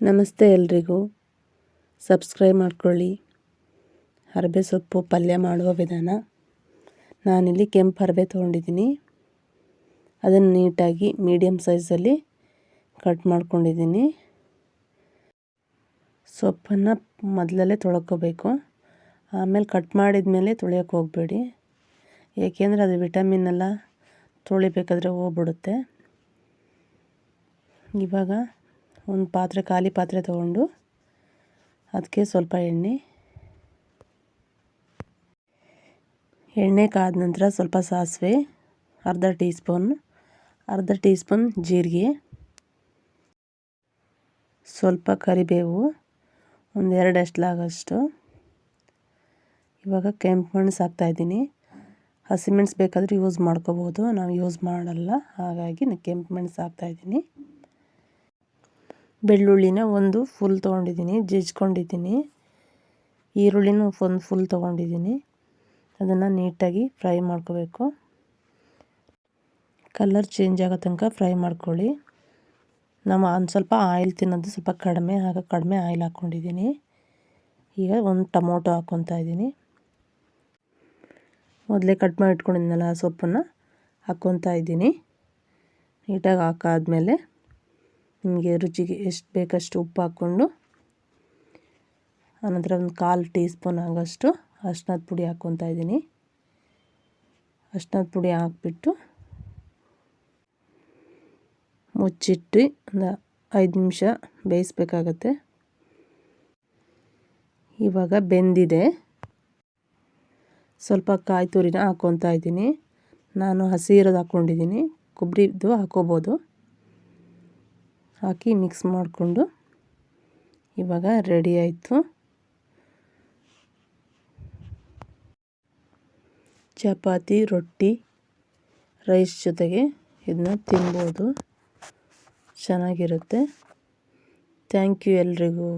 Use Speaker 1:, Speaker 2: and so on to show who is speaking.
Speaker 1: ನಮಸ್ತೆ ಎಲ್ರಿಗೂ. ಸಬ್ಸ್ಕ್ರೈಬ್ ಮಾಡ್ಕೊಳ್ಳಿ. ಹರಬೆ ಸೊಪ್ಪು ಪಲ್ಯ ಮಾಡುವ ವಿಧಾನ. ನಾನಿಲ್ಲಿ ಕೆಂಪು ಹರಬೆ ತೊಗೊಂಡಿದ್ದೀನಿ. ಅದನ್ನು ನೀಟಾಗಿ ಮೀಡಿಯಮ್ ಸೈಜಲ್ಲಿ ಕಟ್ ಮಾಡ್ಕೊಂಡಿದ್ದೀನಿ. ಸೊಪ್ಪನ್ನು ಮೊದಲಲ್ಲೇ ತೊಳ್ಕೊಬೇಕು. ಆಮೇಲೆ ಕಟ್ ಮಾಡಿದ ಮೇಲೆ ತೊಳೆಯೋಕ್ಕೆ ಹೋಗಬೇಡಿ, ಏಕೆಂದರೆ ಅದು ವಿಟಮಿನ್ ಎಲ್ಲ ತೊಳಿಬೇಕಾದ್ರೆ ಹೋಗ್ಬಿಡುತ್ತೆ. ಇವಾಗ ಒಂದು ಖಾಲಿ ಪಾತ್ರೆ ತೊಗೊಂಡು ಅದಕ್ಕೆ ಸ್ವಲ್ಪ ಎಣ್ಣೆ ಕಾದ ನಂತರ ಸ್ವಲ್ಪ ಸಾಸಿವೆ, ಅರ್ಧ ಟೀ ಸ್ಪೂನ್ ಜೀರಿಗೆ, ಸ್ವಲ್ಪ ಕರಿಬೇವು, ಒಂದು 2 ಎಸ್ಲಾಗಷ್ಟು. ಇವಾಗ ಕೆಂಪು ಮೆಣಸು ಹಾಕ್ತಾಯಿದ್ದೀನಿ. ಹಸಿಮೆಣಸು ಬೇಕಾದರೆ ಯೂಸ್ ಮಾಡ್ಕೋಬೋದು, ನಾವು ಯೂಸ್ ಮಾಡಲ್ಲ, ಹಾಗಾಗಿ ನಾನು ಕೆಂಪು ಮೆಣಸು ಹಾಕ್ತಾಯಿದ್ದೀನಿ. ಬೆಳ್ಳುಳ್ಳಿನ ಒಂದು ಫುಲ್ ತೊಗೊಂಡಿದ್ದೀನಿ, ಜಜ್ಕೊಂಡಿದ್ದೀನಿ. ಈರುಳ್ಳಿನೂ ಒಂದು ಫುಲ್ ತೊಗೊಂಡಿದ್ದೀನಿ. ಅದನ್ನು ನೀಟಾಗಿ ಫ್ರೈ ಮಾಡ್ಕೋಬೇಕು. ಕಲರ್ ಚೇಂಜ್ ಆಗೋ ತನಕ ಫ್ರೈ ಮಾಡ್ಕೊಳ್ಳಿ. ನಾವು ಒಂದು ಸ್ವಲ್ಪ ಆಯಿಲ್ ತಿನ್ನೋದು ಸ್ವಲ್ಪ ಕಡಿಮೆ, ಆಗ ಕಡಿಮೆ ಆಯಿಲ್ ಹಾಕ್ಕೊಂಡಿದ್ದೀನಿ. ಈಗ ಒಂದು ಟೊಮೊಟೊ ಹಾಕ್ಕೊತಾ ಇದ್ದೀನಿ. ಮೊದಲೇ ಕಟ್ ಮಾಡಿ ಇಟ್ಕೊಂಡಿದ್ನಲ್ಲ ಆ ಸೊಪ್ಪನ್ನು ಹಾಕ್ಕೊತಾ ಇದ್ದೀನಿ. ನೀಟಾಗಿ ಹಾಕಾದ್ಮೇಲೆ ನಿಮಗೆ ರುಚಿಗೆ ಎಷ್ಟು ಬೇಕಷ್ಟು ಉಪ್ಪು ಹಾಕ್ಕೊಂಡು, ಆನಂತರ ಒಂದು 1/4 ಟೀ ಸ್ಪೂನ್ ಆಗೋಷ್ಟು ಅರಿಶಿನದ ಪುಡಿ ಹಾಕ್ಕೊತಾ ಇದ್ದೀನಿ. ಅರಿಶಿನದ ಪುಡಿ ಹಾಕ್ಬಿಟ್ಟು ಮುಚ್ಚಿಟ್ಟು ಒಂದು 5 ನಿಮಿಷ ಬೇಯಿಸ್ಬೇಕಾಗತ್ತೆ. ಇವಾಗ ಬೆಂದಿದೆ. ಸ್ವಲ್ಪ ಕಾಯಿ ತುರಿನ ಹಾಕ್ಕೊತಾ ಇದ್ದೀನಿ. ನಾನು ಹಸಿ ಇರೋದು ಹಾಕ್ಕೊಂಡಿದ್ದೀನಿ, ಕೊಬ್ಬರಿದು ಹಾಕ್ಕೋಬೋದು. ಹಾಕಿ ಮಿಕ್ಸ್ ಮಾಡಿಕೊಂಡು ಇವಾಗ ರೆಡಿ ಆಯಿತು. ಚಪಾತಿ, ರೊಟ್ಟಿ, ರೈಸ್ ಜೊತೆಗೆ ಇದನ್ನ ತಿನ್ಬೋದು, ಚೆನ್ನಾಗಿರುತ್ತೆ. ಥ್ಯಾಂಕ್ ಯು ಎಲ್ರಿಗೂ.